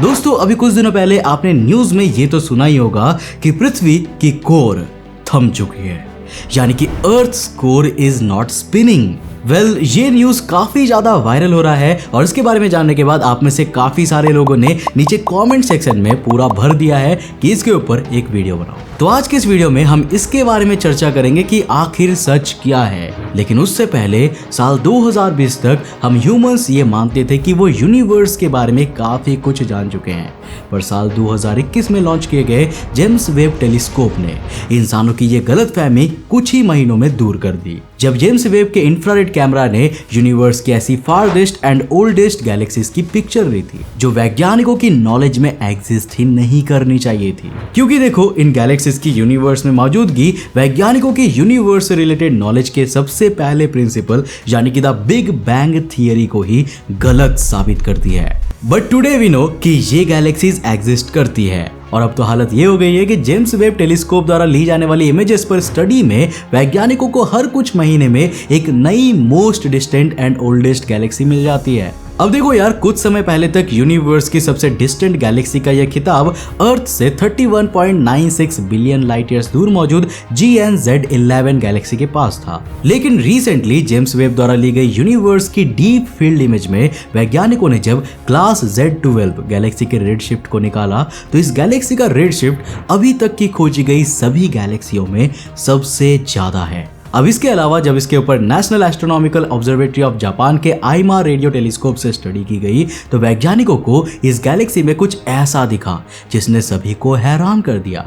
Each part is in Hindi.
दोस्तों अभी कुछ दिनों पहले आपने न्यूज में ये तो सुना ही होगा कि पृथ्वी की कोर थम चुकी है, यानी कि earth's core is not spinning. Well, ये न्यूज काफी ज्यादा वायरल हो रहा है और इसके बारे में जानने के बाद आप में से काफी सारे लोगों ने नीचे कमेंट सेक्शन में पूरा भर दिया है कि इसके ऊपर एक वीडियो बनाओ। तो आज के इस वीडियो में हम इसके बारे में चर्चा करेंगे कि आखिर सच क्या है। लेकिन उससे पहले साल 2020 तक हम ह्यूमंस ये मानते थे कि वो यूनिवर्स के बारे में काफी कुछ जान चुके हैं, पर साल 2021 में लॉन्च किए गए जेम्स वेब टेलीस्कोप ने इंसानों की ये गलतफहमी कुछ ही महीनों में दूर कर दी। जब जेम्स वेब के इंफ्रारेड कैमरा ने यूनिवर्स की ऐसी फारदेस्ट एंड ओल्डेस्ट गैलेक्सीज की पिक्चर ली थी जो वैज्ञानिकों की नॉलेज में एग्जिस्ट ही नहीं करनी चाहिए थी, क्योंकि देखो इन गैलेक्सीज की यूनिवर्स में मौजूदगी वैज्ञानिकों की यूनिवर्स से रिलेटेड नॉलेज के सबसे पहले प्रिंसिपल यानी कि द बिग बैंग थियरी को ही गलत साबित करती है। बट टुडे वी नो कि ये गैलेक्सीज एग्जिस्ट करती है और अब तो हालत ये हो गई है कि जेम्स वेब टेलीस्कोप द्वारा ली जाने वाली इमेजेस पर स्टडी में वैज्ञानिकों को हर कुछ महीने में एक नई most distant and oldest galaxy मिल जाती है। अब देखो यार, कुछ समय पहले तक यूनिवर्स की सबसे डिस्टेंट गैलेक्सी का यह खिताब अर्थ से 31.96 बिलियन लाइट ईयर्स दूर मौजूद GN-Z11 गैलेक्सी के पास था। लेकिन रिसेंटली जेम्स वेब द्वारा ली गई यूनिवर्स की डीप फील्ड इमेज में वैज्ञानिकों ने जब क्लास Z12 गैलेक्सी के रेडशिफ्ट को निकाला तो इस गैलेक्सी का रेडशिफ्ट अभी तक की खोजी गई सभी गैलेक्सियों में सबसे ज्यादा है। अब इसके अलावा जब इसके ऊपर national astronomical observatory of Japan के आईमा रेडियो टेलीस्कोप से स्टडी की गई तो वैज्ञानिकों को इस गैलेक्सी में कुछ ऐसा दिखा जिसने सभी को हैरान कर दिया,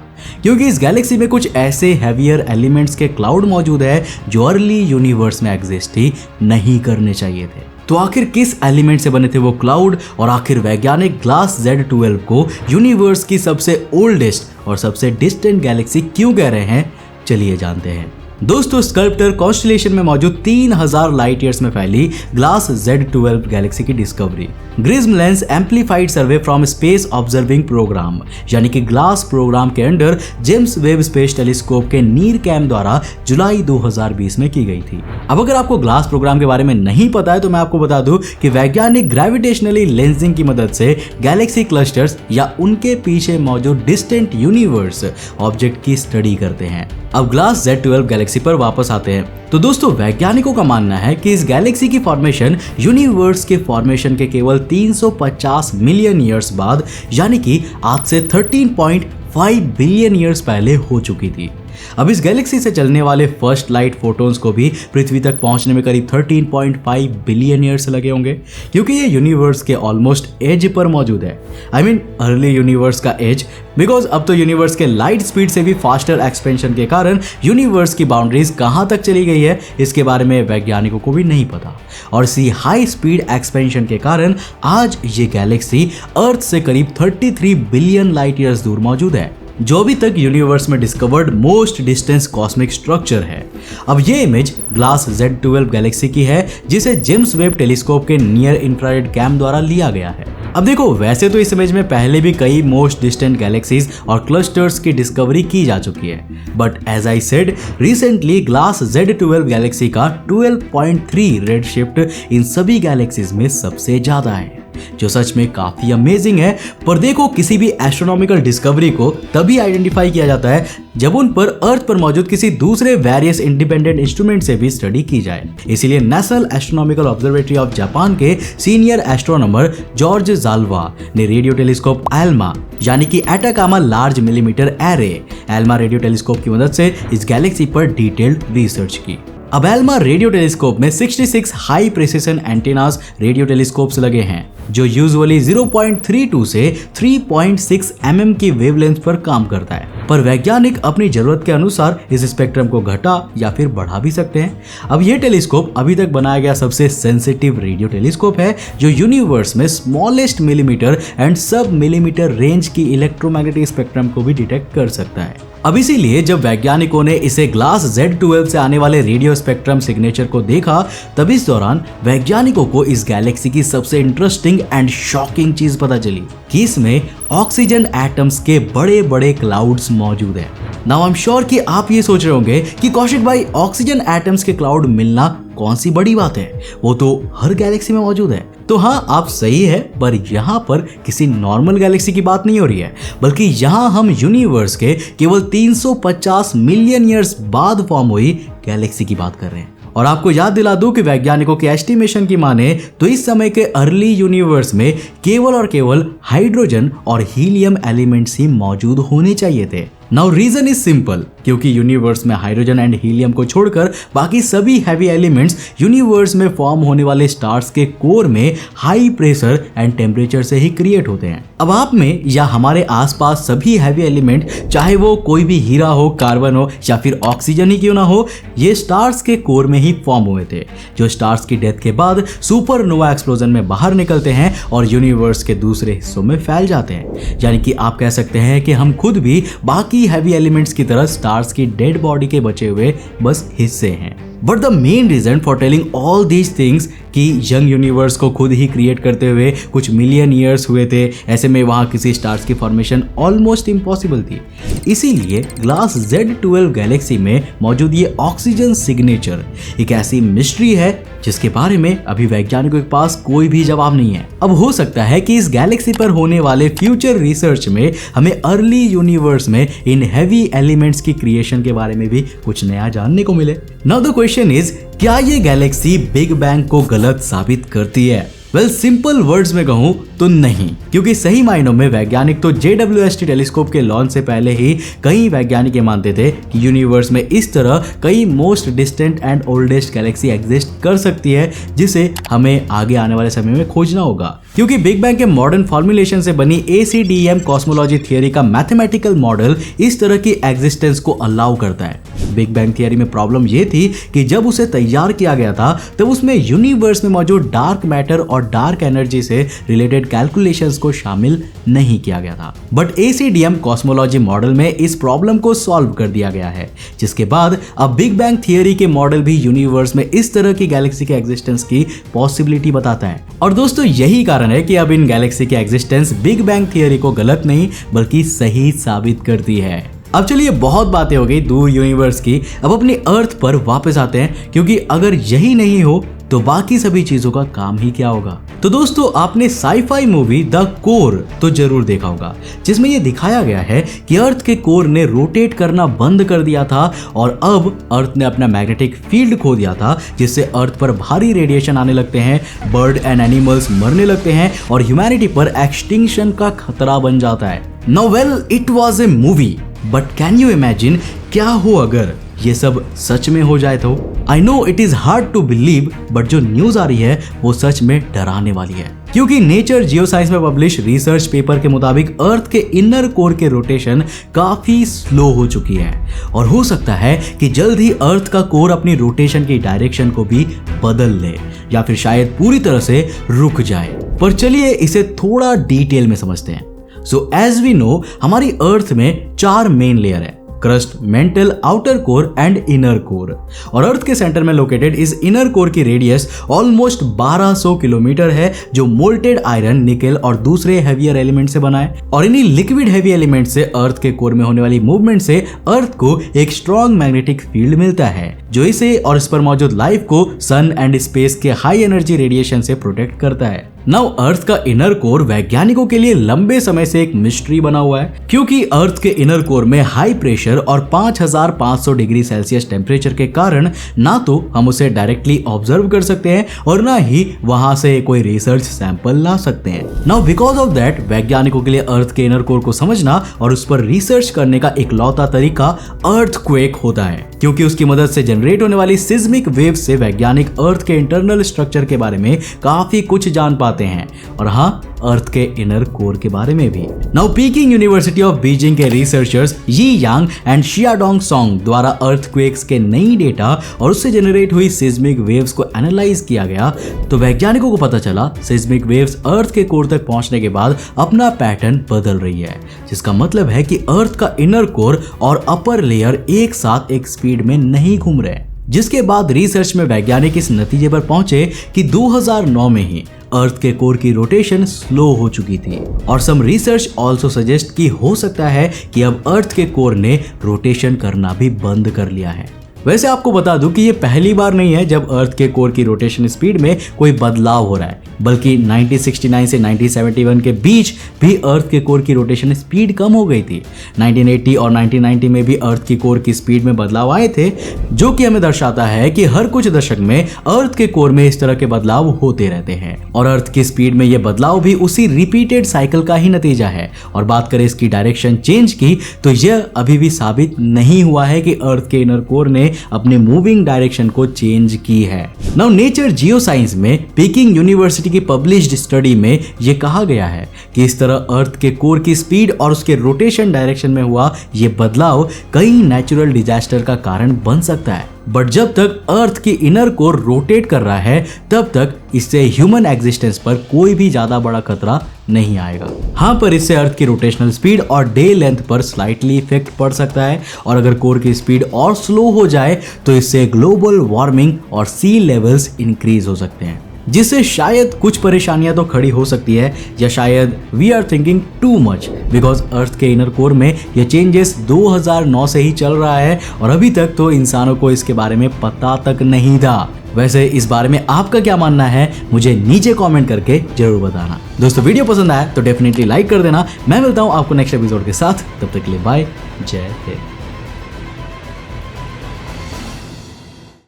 क्योंकि इस गैलेक्सी में कुछ ऐसे हैवियर एलिमेंट्स के क्लाउड मौजूद है जो अर्ली यूनिवर्स में एग्जिस्ट ही नहीं करने चाहिए थे। तो आखिर किस एलिमेंट से बने थे वो क्लाउड और आखिर वैज्ञानिक क्लास Z12 को यूनिवर्स की सबसे ओल्डेस्ट और सबसे डिस्टेंट गैलेक्सी क्यों कह रहे हैं, चलिए जानते हैं। दोस्तों, स्कल्प्टर कॉन्स्टेलेशन में मौजूद 3000 लाइट ईयर्स में फैली ग्लास Z12 गैलेक्सी की discovery grism lens amplified survey from space observing program यानी कि ग्लास प्रोग्राम के under James Webb space telescope के नीर कैम द्वारा जुलाई 2020 में की गई थी। अब अगर आपको ग्लास प्रोग्राम के बारे में नहीं पता है तो मैं आपको बता दूं कि वैज्ञानिक ग्रेविटेशनली लेंसिंग की मदद से गैलेक्सी क्लस्टर्स या उनके पीछे मौजूद डिस्टेंट यूनिवर्स ऑब्जेक्ट की स्टडी करते हैं। अब ग्लास Z12 गैलेक्सी पर वापस आते हैं। तो दोस्तों, वैज्ञानिकों का मानना है कि इस गैलेक्सी की फॉर्मेशन यूनिवर्स के फॉर्मेशन के केवल 350 मिलियन ईयर्स बाद यानी कि आज से 13.5 बिलियन ईयर्स पहले हो चुकी थी। अब इस गैलेक्सी से चलने वाले फर्स्ट लाइट फोटोन्स को भी पृथ्वी तक पहुंचने में करीब 13.5 बिलियन ईयर्स लगे होंगे, क्योंकि ये यूनिवर्स के ऑलमोस्ट एज पर मौजूद है। आई मीन अर्ली यूनिवर्स का एज, बिकॉज अब तो यूनिवर्स के लाइट स्पीड से भी फास्टर एक्सपेंशन के कारण यूनिवर्स की बाउंड्रीज कहां तक चली गई है इसके बारे में वैज्ञानिकों को भी नहीं पता। और इसी हाई स्पीड एक्सपेंशन के कारण आज ये गैलेक्सी अर्थ से करीब 33 बिलियन लाइट ईयर्स दूर मौजूद है, जो अभी तक यूनिवर्स में discovered most distance cosmic structure है। अब ये इमेज ग्लास Z12 गैलेक्सी की है जिसे जेम्स वेब टेलीस्कोप के नियर इंफ्रारेड कैम द्वारा लिया गया है। अब देखो, वैसे तो इस इमेज में पहले भी कई मोस्ट डिस्टेंट गैलेक्सीज और क्लस्टर्स की डिस्कवरी की जा चुकी है, but as I said recently glass Z12 galaxy का 12.3 रेडशिफ्ट इन सभी गैलेक्सीज में सबसे ज्यादा है, जो सच में काफी अमेजिंग है। पर देखो, किसी भी एस्ट्रोनॉमिकल डिस्कवरी को तभी आइडेंटिफाई किया जाता है जब उन पर अर्थ पर मौजूद किसी दूसरे वेरियस इंडिपेंडेंट इंस्ट्रूमेंट से भी स्टडी की जाए। इसीलिए national astronomical observatory of Japan के सीनियर एस्ट्रोनॉमर जॉर्ज जाल्वा ने रेडियो टेलीस्कोप एल्मा यानी कि Atacama large millimetre array Elma radio telescope की मदद से इस गैलेक्सी पर डिटेल्ड रिसर्च की। अब एल्मा रेडियो टेलीस्कोप में 66 high precision antennas radio telescopes लगे हैं जो यूजुअली 0.32 से 3.6 mm की वेवलेंथ पर काम करता है, पर वैज्ञानिक अपनी जरूरत के अनुसार इस स्पेक्ट्रम को घटा या फिर बढ़ा भी सकते हैं। अब यह टेलीस्कोप अभी तक बनाया गया सबसे सेंसिटिव रेडियो टेलीस्कोप है जो यूनिवर्स में स्मॉलेस्ट मिलीमीटर एंड सब मिलीमीटर रेंज की इलेक्ट्रोमैग्नेटिक स्पेक्ट्रम को भी डिटेक्ट कर सकता है। अब इसीलिए जब वैज्ञानिकों ने इसे ग्लास Z12 से आने वाले रेडियो स्पेक्ट्रम सिग्नेचर को देखा तब इस दौरान वैज्ञानिकों को इस गैलेक्सी की सबसे इंटरेस्टिंग एंड शॉकिंग चीज पता चली कि इसमें ऑक्सीजन एटम्स के बड़े बड़े क्लाउड्स मौजूद हैं। नाउ आई एम श्योर कि आप ये सोच रहे होंगे कि कौशिक भाई, ऑक्सीजन एटम्स के क्लाउड मिलना कौन सी बड़ी बात है, वो तो हर गैलेक्सी में मौजूद है। तो हाँ, आप सही है, पर यहाँ पर किसी नॉर्मल गैलेक्सी की बात नहीं हो रही है, बल्कि यहाँ हम यूनिवर्स के केवल 350 मिलियन ईयर्स बाद फॉर्म हुई गैलेक्सी की बात कर रहे हैं। और आपको याद दिला दूं कि वैज्ञानिकों के एस्टिमेशन की माने तो इस समय के अर्ली यूनिवर्स में केवल और केवल हाइड्रोजन और हीलियम एलिमेंट्स ही मौजूद होने चाहिए थे। नाउ रीजन इज सिंपल, क्योंकि यूनिवर्स में हाइड्रोजन एंड हीलियम को छोड़कर बाकी सभी हैवी एलिमेंट्स यूनिवर्स में फॉर्म होने वाले स्टार्स के कोर में हाई प्रेशर एंड टेम्परेचर से ही क्रिएट होते हैं। अब आप में या हमारे आसपास सभी हैवी एलिमेंट, चाहे वो कोई भी हीरा हो, कार्बन हो या फिर ऑक्सीजन ही क्यों ना हो, ये स्टार्स के कोर में ही फॉर्म हुए थे, जो स्टार्स की डेथ के बाद सुपरनोवा एक्सप्लोजन में बाहर निकलते हैं और यूनिवर्स के दूसरे हिस्सों में फैल जाते हैं। यानी कि आप कह सकते हैं कि हम खुद भी बाकी हैवी एलिमेंट्स की तरह स्टार्स की डेड बॉडी के बचे हुए बस हिस्से हैं। But the main reason for telling all these things कि यंग यूनिवर्स को खुद ही क्रिएट करते हुए कुछ मिलियन ईयर्स हुए थे, ऐसे में वहां किसी स्टार्स की फॉर्मेशन ऑलमोस्ट इम्पॉसिबल थी। इसीलिए ग्लास Z12 गैलेक्सी में मौजूद ये ऑक्सीजन सिग्नेचर एक ऐसी मिस्ट्री है जिसके बारे में अभी वैज्ञानिकों के पास कोई भी जवाब नहीं है। अब हो सकता है कि इस गैलेक्सी पर होने वाले फ्यूचर रिसर्च में हमें अर्ली यूनिवर्स में इन हैवी एलिमेंट्स की क्रिएशन के बारे में भी कुछ नया जानने को मिले। नाउ द क्वेश्चन इज, क्या ये गैलेक्सी बिग बैंग को गलत साबित करती है? वेल, सिंपल वर्ड्स में कहूं तो नहीं, क्योंकि सही मायनों में वैज्ञानिक तो JWST टेलीस्कोप के लॉन्च से पहले ही कई वैज्ञानिक ये मानते थे कि यूनिवर्स में इस तरह कई most distant and oldest Galaxy exist कर सकती है, जिसे हमें आगे आने वाले समय में खोजना होगा। क्योंकि बिग बैंग के मॉडर्न फॉर्मुलेशन से बनी ACDM कॉस्मोलॉजी थियरी का मैथमेटिकल मॉडल इस तरह की एग्जिस्टेंस को अलाउ करता है। बिग बैंग थियरी में प्रॉब्लम ये थी कि जब उसे तैयार किया गया था तब उसमें यूनिवर्स में मौजूद डार्क मैटर और डार्क एनर्जी से रिलेटेड कैलकुलेशंस को शामिल नहीं किया गया था। बट ACDM कॉस्मोलॉजी मॉडल में इस प्रॉब्लम को सॉल्व कर दिया गया है, जिसके बाद अब बिग बैंग थियरी के मॉडल भी यूनिवर्स में इस तरह की गैलेक्सी के एग्जिस्टेंस की पॉसिबिलिटी बताता है। और दोस्तों, यही कारण है कि अब इन गैलेक्सी की एग्जिस्टेंस बिग बैंग थियरी को गलत नहीं बल्कि सही साबित करती है। अब चलिए, बहुत बातें हो गई दूर यूनिवर्स की, अब अपनी अर्थ पर वापस आते हैं, क्योंकि अगर यही नहीं हो तो बाकी सभी चीजों का काम ही क्या होगा। तो दोस्तों, आपने साईफाई मूवी द कोर तो जरूर देखा होगा, जिसमें यह दिखाया गया है कि अर्थ के कोर ने रोटेट करना बंद कर दिया था और अब अर्थ ने अपना मैग्नेटिक फील्ड खो दिया था, जिससे अर्थ पर भारी रेडिएशन आने लगते हैं, बर्ड एंड एनिमल्स मरने लगते हैं और ह्यूमैनिटी पर एक्सटिंक्शन का खतरा बन जाता है। Now well, it was a movie, but can you imagine क्या हो अगर ये सब सच में हो जाए तो? I know it is hard to believe, but जो न्यूज आ रही है वो सच में डराने वाली है, क्योंकि नेचर जियोसाइंस में पब्लिश रिसर्च पेपर के मुताबिक अर्थ के इनर कोर के रोटेशन काफी स्लो हो चुकी है और हो सकता है कि जल्द ही अर्थ का कोर अपनी रोटेशन की डायरेक्शन को भी बदल ले या फिर शायद पूरी तरह से रुक जाए। पर चलिए इसे थोड़ा डिटेल में समझते हैं। सो एज वी नो, हमारी अर्थ में 4 मेन लेयर है, crust, mental, outer core and inner core. और अर्थ के सेंटर में लोकेटेड इस इनर कोर की रेडियस ऑलमोस्ट 1200 किलोमीटर है, जो मोल्टेड आयरन, निकेल और दूसरे हेवियर एलिमेंट से बना है। और इन्हीं लिक्विड हेवी एलिमेंट से अर्थ के कोर में होने वाली मूवमेंट से अर्थ को एक स्ट्रॉन्ग मैग्नेटिक फील्ड मिलता है, जो इसे और इस पर मौजूद लाइफ को सन एंड स्पेस के हाई एनर्जी रेडिएशन से प्रोटेक्ट करता है। नाउ अर्थ का इनर कोर वैज्ञानिकों के लिए लंबे समय से एक मिस्ट्री बना हुआ है, क्योंकि अर्थ के इनर कोर में हाई प्रेशर और 5500 डिग्री सेल्सियस टेम्परेचर के कारण ना तो हम उसे डायरेक्टली ऑब्जर्व कर सकते हैं और ना ही वहां से कोई रिसर्च सैंपल ला सकते हैं। नाउ बिकॉज ऑफ दैट, वैज्ञानिकों के लिए अर्थ के इनर कोर को समझना और उस पर रिसर्च करने का इकलौता तरीका अर्थक्वेक होता है, क्योंकि उसकी मदद से जनरेट होने वाली सिस्मिक वेव्स से वैज्ञानिक अर्थ के इंटरनल स्ट्रक्चर के बारे में काफी कुछ जान पाते हैं और हाँ, अर्थ के इनर कोर के बारे में भी। Now peeking university of Beijing के रिसर्चर्स यी यांग एंड शियाडोंग सोंग द्वारा अर्थक्वेक्स के नई डेटा और उससे जनरेट हुई सिस्मिक वेव्स को एनालाइज किया गया, तो वैज्ञानिकों को पता चला सिस्मिक वेव्स अर्थ के कोर तक पहुंचने के बाद अपना पैटर्न बदल रही है, जिसका मतलब है कि अर्थ का इनर कोर और अपर लेयर एक साथ एक स्पीड में नहीं घूम रहे। जिसके बाद रिसर्च में वैज्ञानिक इस नतीजे पर पहुंचे कि 2009 में ही अर्थ के कोर की रोटेशन स्लो हो चुकी थी। और सम रिसर्च आल्सो सजेस्ट कि हो सकता है कि अब अर्थ के कोर ने रोटेशन करना भी बंद कर लिया है। वैसे आपको बता दूं कि ये पहली बार नहीं है जब अर्थ के कोर की रोटेशन स्पीड में कोई बदलाव हो रहा है, बल्कि 1969 से 1971 के बीच भी अर्थ के कोर की रोटेशन स्पीड कम हो गई थी। 1980 और 1990 में भी अर्थ की कोर की स्पीड में बदलाव आए थे, जो कि हमें दर्शाता है कि हर कुछ दशक में अर्थ के कोर में इस तरह के बदलाव होते रहते हैं और अर्थ की स्पीड में यह बदलाव भी उसी रिपीटेड साइकिल का ही नतीजा है। और बात करें इसकी डायरेक्शन चेंज की, तो यह अभी भी साबित नहीं हुआ है कि अर्थ के इनर कोर ने अपने मूविंग डायरेक्शन को चेंज की है। नाउ नेचर जियोसाइंस में पीकिंग यूनिवर्सिटी की पब्लिश्ड स्टडी में यह कहा गया है कि इस तरह अर्थ के कोर की स्पीड और उसके रोटेशन डायरेक्शन में हुआ यह बदलाव कई नेचुरल डिजास्टर का कारण बन सकता है, बट जब तक अर्थ की इनर कोर रोटेट कर रहा है तब तक इससे ह्यूमन एग्जिस्टेंस पर कोई भी ज्यादा बड़ा खतरा नहीं आएगा। हाँ, पर इससे अर्थ की रोटेशनल स्पीड और डे लेंथ पर स्लाइटली इफेक्ट पड़ सकता है और अगर कोर की स्पीड और स्लो हो जाए तो इससे ग्लोबल वार्मिंग और सी लेवल्स इंक्रीज हो सकते हैं, जिससे शायद कुछ परेशानियां तो खड़ी हो सकती है, या शायद we are thinking too much because earth के इनर कोर में यह चेंजेस 2009 से ही चल रहा है और अभी तक तो इंसानों को इसके बारे में पता तक नहीं था। वैसे इस बारे में आपका क्या मानना है मुझे नीचे कमेंट करके जरूर बताना। दोस्तों वीडियो पसंद आया तो डेफिनेटली लाइक कर देना। मैं मिलता हूं आपको नेक्स्ट एपिसोड के साथ, तब तक के लिए बाय, जय हिंद।